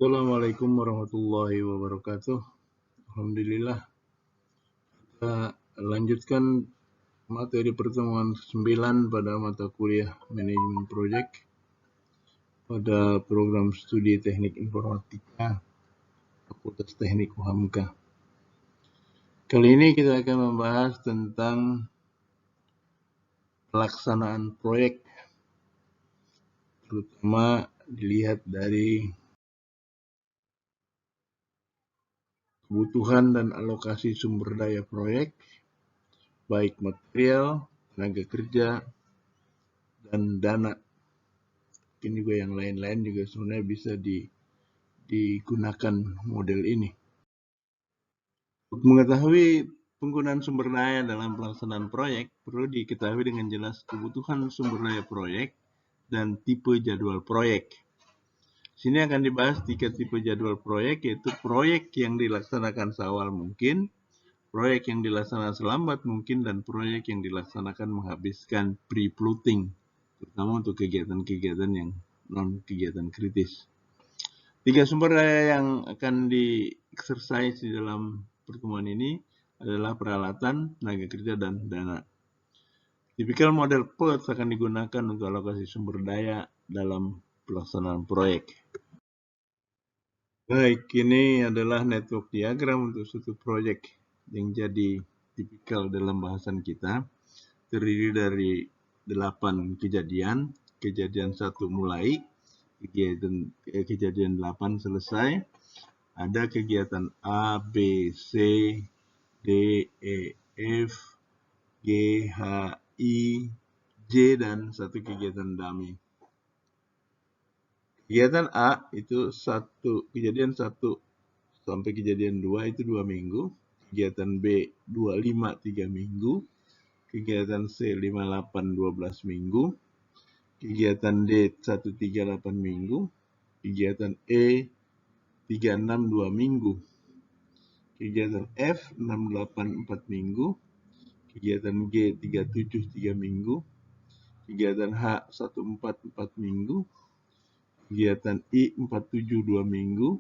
Assalamualaikum warahmatullahi wabarakatuh. Alhamdulillah, kita lanjutkan materi pertemuan 9 pada mata kuliah manajemen proyek pada program studi teknik informatika Fakultas Teknik UHAMKA. Kali ini kita akan membahas tentang pelaksanaan proyek, terutama dilihat dari kebutuhan dan alokasi sumber daya proyek, baik material, tenaga kerja, dan dana. Mungkin juga yang lain-lain juga sebenarnya bisa digunakan model ini. Untuk mengetahui penggunaan sumber daya dalam pelaksanaan proyek, perlu diketahui dengan jelas kebutuhan sumber daya proyek dan tipe jadwal proyek. Sini akan dibahas 3 tipe jadwal proyek, yaitu proyek yang dilaksanakan seawal mungkin, proyek yang dilaksanakan selambat mungkin, dan proyek yang dilaksanakan menghabiskan pre-plotting, terutama untuk kegiatan-kegiatan yang non-kegiatan kritis. 3 sumber daya yang akan di-exercise di dalam pertemuan ini adalah peralatan, tenaga kerja, dan dana. Tipikal model PERT akan digunakan untuk alokasi sumber daya dalam pelaksanaan proyek. Baik, ini adalah network diagram untuk suatu proyek yang jadi tipikal dalam bahasan kita. Terdiri dari 8 kejadian. Kejadian 1 mulai, kejadian 8 selesai. Ada kegiatan A, B, C, D, E, F, G, H, I, J, dan 1 kegiatan dummy. Kegiatan A itu kejadian 1 sampai kejadian 2 itu 2 minggu. Kegiatan B 25 3 minggu. Kegiatan C 58 12 minggu. Kegiatan D 138 minggu. Kegiatan E 36 2 minggu. Kegiatan F 68 4 minggu. Kegiatan G 37 3 minggu. Kegiatan H 14 4 minggu. Kegiatan I 47 2 minggu.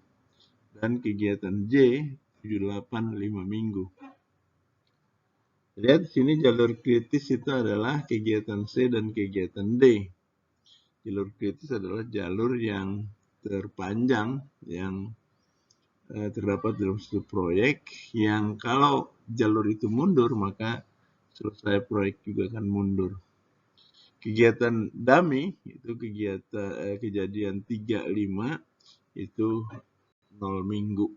Dan kegiatan J 78 5 minggu. Lihat sini jalur kritis itu adalah kegiatan C dan kegiatan D. Jalur kritis adalah jalur yang terpanjang yang terdapat dalam suatu proyek, yang kalau jalur itu mundur maka selesai proyek juga akan mundur. Kegiatan dummy itu kejadian 35 itu 0 minggu.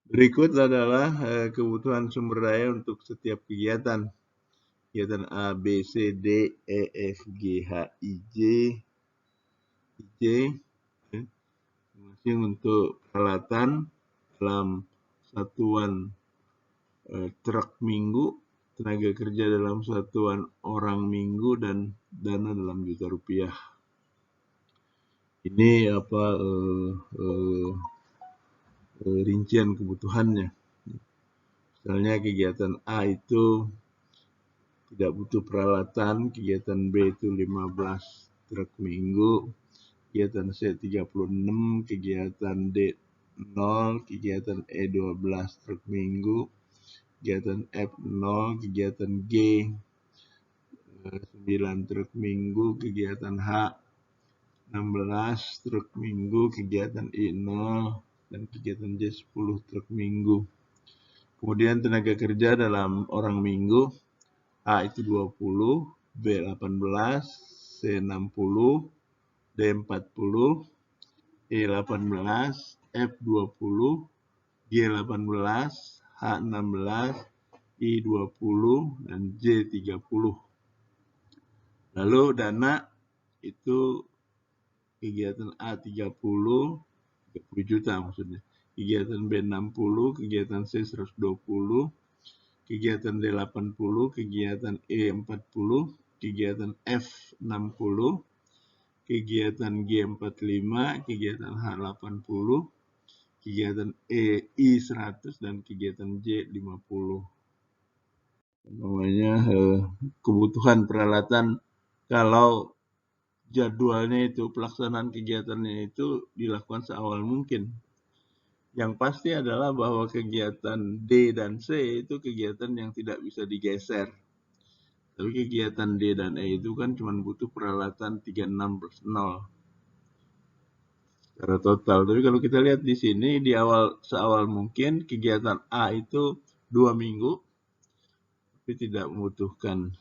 Berikut adalah kebutuhan sumber daya untuk setiap kegiatan. Kegiatan A, B, C, D, E, F, G, H, I, J, masing untuk peralatan dalam satuan truk minggu, tenaga kerja dalam satuan orang minggu, dan dana dalam juta rupiah. Ini rincian kebutuhannya. Misalnya kegiatan A itu tidak butuh peralatan, kegiatan B itu 15 truk minggu, kegiatan C 36, kegiatan D 0, kegiatan E 12 truk minggu, kegiatan F 0, kegiatan G 9 truk minggu, kegiatan H 16 truk minggu, kegiatan I 0, dan kegiatan J 10 truk minggu. Kemudian tenaga kerja dalam orang minggu, A itu 20, B 18, C 60, D 40, E 18, F 20, G 18, H 16, I 20, dan J 30. Lalu dana itu kegiatan A 30 juta maksudnya. Kegiatan B 60, kegiatan C 120, kegiatan D 80, kegiatan E 40, kegiatan F 60, kegiatan G 45, kegiatan H 80, kegiatan I 100, dan kegiatan J 50. Namanya kebutuhan peralatan kalau jadwalnya itu, pelaksanaan kegiatannya itu dilakukan seawal mungkin. Yang pasti adalah bahwa kegiatan D dan C itu kegiatan yang tidak bisa digeser. Tapi kegiatan D dan E itu kan cuma butuh peralatan 36+0 secara total. Tapi kalau kita lihat di sini di seawal mungkin kegiatan A itu 2 minggu, tapi tidak membutuhkan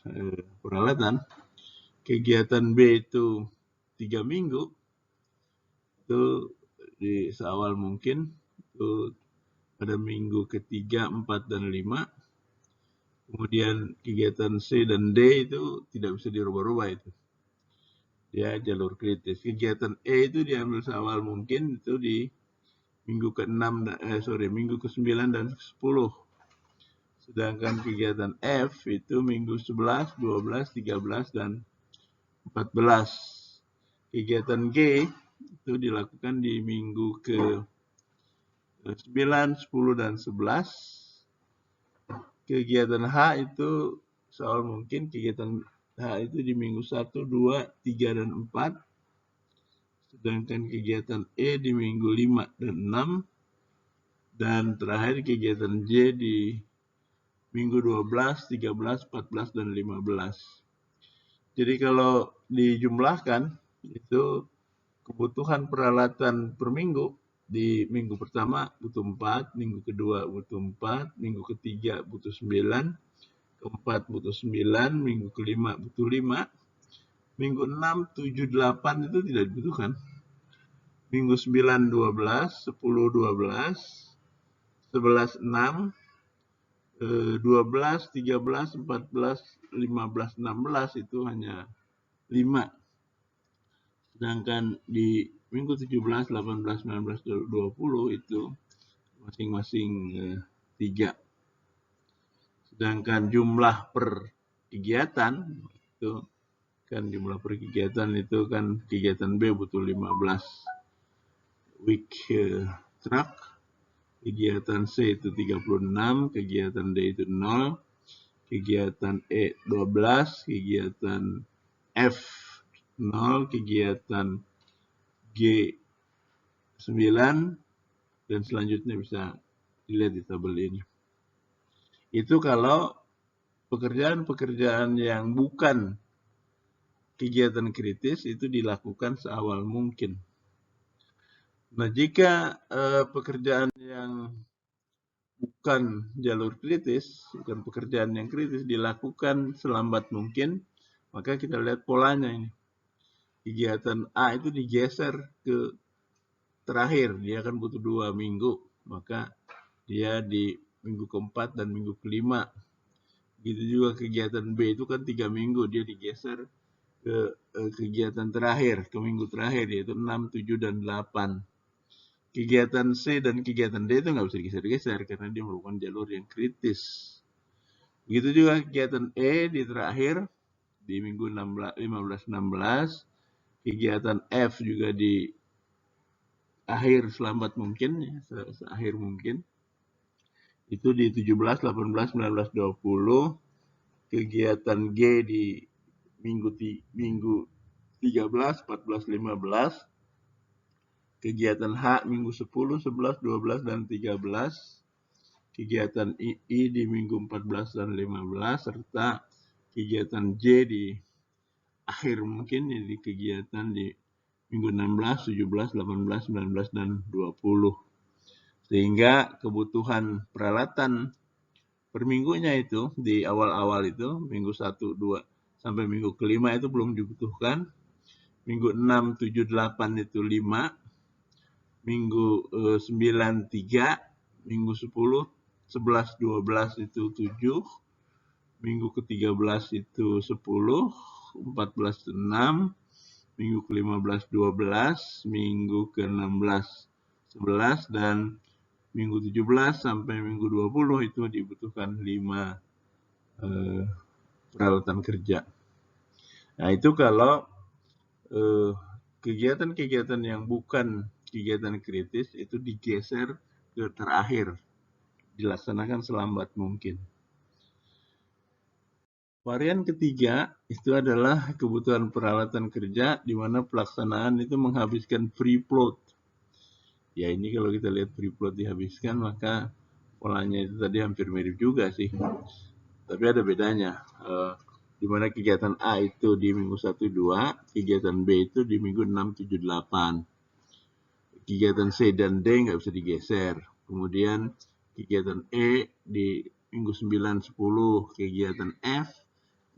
peralatan. Kegiatan B itu 3 minggu, itu di seawal mungkin, itu pada minggu ketiga, 4, dan 5. Kemudian kegiatan C dan D itu tidak bisa dirubah-rubah itu. Ya, jalur kritis. Kegiatan E itu diambil seawal mungkin itu di minggu minggu ke-9 dan ke-10. Sedangkan kegiatan F itu minggu 11, 12, 13, dan 14. Kegiatan G itu dilakukan di minggu ke-9, 10, dan 11. Kegiatan H itu soal mungkin kegiatan H itu di minggu 1, 2, 3, dan 4. Sedangkan kegiatan E di minggu 5 dan 6. Dan terakhir kegiatan J di minggu 12, 13, 14, dan 15. Jadi kalau dijumlahkan, itu kebutuhan peralatan per minggu, di minggu pertama butuh 4, minggu kedua butuh 4, minggu ketiga butuh 9, keempat butuh 9, minggu kelima butuh 5, minggu 6, 7, 8 itu tidak dibutuhkan. Minggu 9, 12, 10, 12, 11, 6, 12, 13, 14, 15, 16 itu hanya 5. Sedangkan di minggu 17, 18, 19, 20 itu masing-masing 3. Sedangkan jumlah per kegiatan itu kan jumlah per kegiatan itu kan kegiatan B butuh 15 week track, kegiatan C itu 36, kegiatan D itu 0, kegiatan E 12, kegiatan F 0, kegiatan G 9, dan selanjutnya bisa dilihat di tabel ini. Itu kalau pekerjaan-pekerjaan yang bukan kegiatan kritis itu dilakukan seawal mungkin. Nah, jika pekerjaan yang bukan jalur kritis, bukan pekerjaan yang kritis, dilakukan selambat mungkin, maka kita lihat polanya ini. Kegiatan A itu digeser ke terakhir, dia akan butuh 2 minggu, maka dia di minggu keempat dan minggu kelima. Gitu juga kegiatan B itu kan 3 minggu, dia digeser ke kegiatan terakhir, ke minggu terakhir, yaitu 6, 7, dan 8. Kegiatan C dan kegiatan D itu nggak bisa digeser-geser karena dia merupakan jalur yang kritis. Begitu juga kegiatan E di terakhir, di minggu 15-16, kegiatan F juga di akhir selambat mungkin, ya, seakhir mungkin. Itu di 17, 18, 19, 20. Kegiatan G di minggu 13, 14, 15. Kegiatan H minggu 10, 11, 12, dan 13. Kegiatan I di minggu 14 dan 15, serta kegiatan J di akhir mungkin, jadi kegiatan di minggu 16, 17, 18, 19, dan 20. Sehingga kebutuhan peralatan per minggunya itu di awal-awal itu, minggu 1, 2, sampai minggu kelima itu belum dibutuhkan. Minggu 6, 7, 8 itu 5. Minggu 9, 3. Minggu 10, 11, 12 itu 7. Minggu ke-13 itu 10. 14 itu 6. Minggu ke-15 12. Minggu ke-16 11. Dan minggu 17 sampai minggu 20 itu dibutuhkan 5 peralatan kerja. Nah, itu kalau kegiatan-kegiatan yang bukan kegiatan kritis itu digeser ke terakhir, dilaksanakan selambat mungkin. Varian ketiga itu adalah kebutuhan peralatan kerja di mana pelaksanaan itu menghabiskan free float. Ya ini kalau kita lihat free float dihabiskan maka polanya itu tadi hampir mirip juga sih. Tapi ada bedanya. Di mana kegiatan A itu di minggu 1-2, kegiatan B itu di minggu 6-7-8. Kegiatan C dan D nggak bisa digeser. Kemudian kegiatan E di minggu 9-10, kegiatan F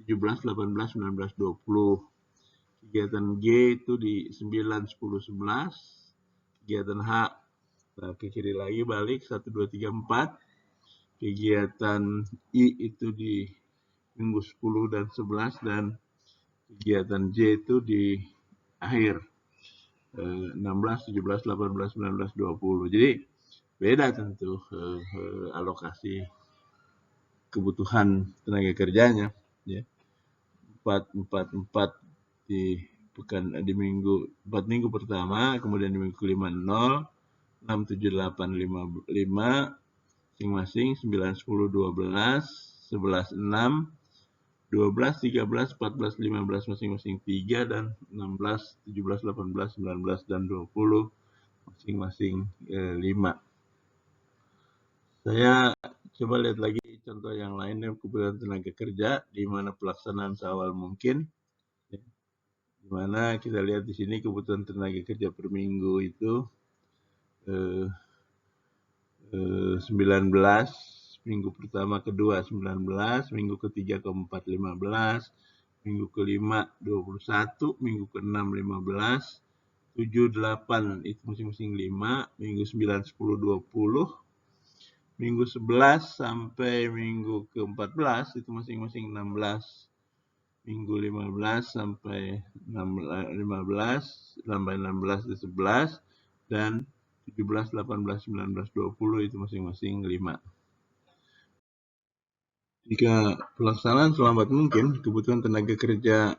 17-18-19-20. Kegiatan G itu di 9-10-11, kegiatan H ke kiri lagi balik 1-2-3-4, kegiatan I itu di minggu 10 dan 11, dan kegiatan J itu di akhir 16, 17, 18, 19, 20. Jadi beda tentu alokasi kebutuhan tenaga kerjanya, ya. 4 di minggu 4 minggu pertama, kemudian di minggu kelima 0, 6, 7, 8, 5 masing-masing, 9, 10, 12, 11, 6, 12, 13, 14, 15 masing-masing 3, dan 16, 17, 18, 19, dan 20 masing-masing 5. Saya coba lihat lagi contoh yang lain yang kebutuhan tenaga kerja di mana pelaksanaan seawal mungkin. Di mana kita lihat di sini kebutuhan tenaga kerja per minggu itu 19, minggu pertama kedua 19, minggu ketiga keempat 15, minggu kelima 21, minggu keenam 15, 7, 8 itu masing-masing 5, minggu 9, 10, 20, minggu 11 sampai minggu ke-14 itu masing-masing 16, minggu 15 sampai 15, sampai 16 itu 11, dan 17, 18, 19, 20 itu masing-masing 5. Jika pelaksanaan selambat mungkin, kebutuhan tenaga kerja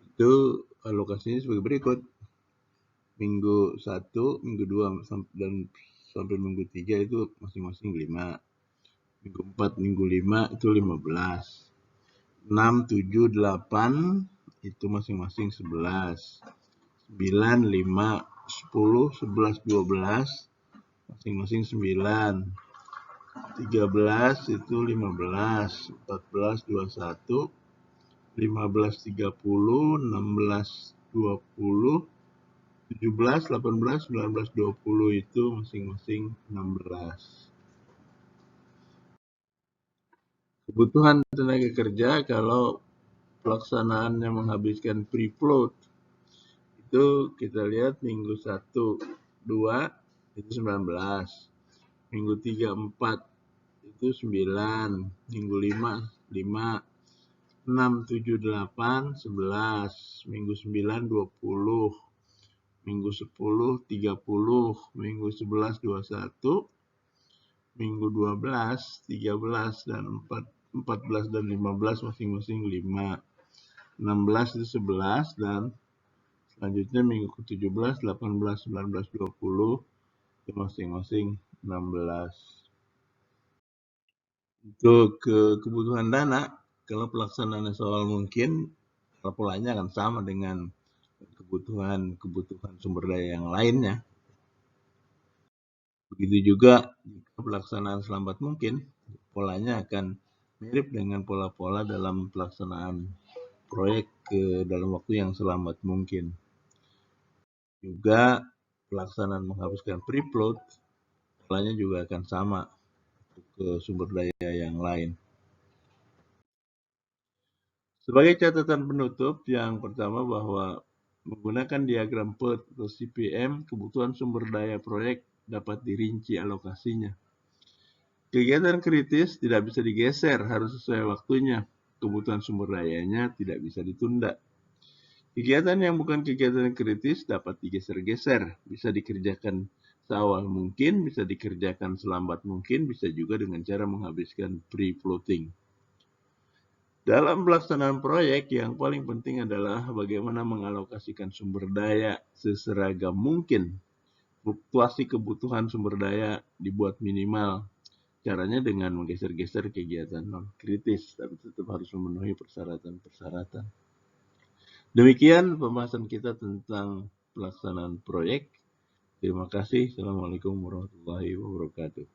itu alokasinya sebagai berikut. Minggu 1, minggu 2, dan sampai minggu 3 itu masing-masing 5. Minggu 4, minggu 5 itu 15. 6, 7, 8 itu masing-masing 11. 9, 5, 10, 11, 12 masing-masing 9. 13 itu 15, 14, 21, 15, 30, 16, 20, 17, 18, 19, 20 itu masing-masing 16. Kebutuhan tenaga kerja kalau pelaksanaannya menghabiskan free float itu kita lihat minggu 1-2 itu 19, minggu 3-4 itu 9, minggu 5, 6, 7, 8, 11, minggu 9, 20, minggu 10, 30, minggu 11, 21, minggu 12, 13, dan 14 dan 15 masing-masing 5. 16 itu 11, dan selanjutnya minggu ke-17, 18, 19, 20 itu masing-masing 16. Untuk kebutuhan dana, kalau pelaksanaan seawal mungkin, polanya akan sama dengan kebutuhan sumber daya yang lainnya. Begitu juga jika pelaksanaan selambat mungkin, polanya akan mirip dengan pola-pola dalam pelaksanaan proyek dalam waktu yang selambat mungkin. Juga pelaksanaan menghapuskan free float, polanya juga akan sama ke sumber daya yang lain. Sebagai catatan penutup, yang pertama bahwa menggunakan diagram PERT atau CPM, kebutuhan sumber daya proyek dapat dirinci alokasinya. Kegiatan kritis tidak bisa digeser, harus sesuai waktunya. Kebutuhan sumber dayanya tidak bisa ditunda. Kegiatan yang bukan kegiatan kritis dapat digeser-geser, bisa dikerjakan seawal mungkin, bisa dikerjakan selambat mungkin, bisa juga dengan cara menghabiskan free floating. Dalam pelaksanaan proyek, yang paling penting adalah bagaimana mengalokasikan sumber daya seseragam mungkin. Fluktuasi kebutuhan sumber daya dibuat minimal Caranya dengan menggeser-geser kegiatan non-kritis, tapi tetap harus memenuhi persyaratan-persyaratan. Demikian pembahasan kita tentang pelaksanaan proyek. Terima kasih. Assalamualaikum warahmatullahi wabarakatuh.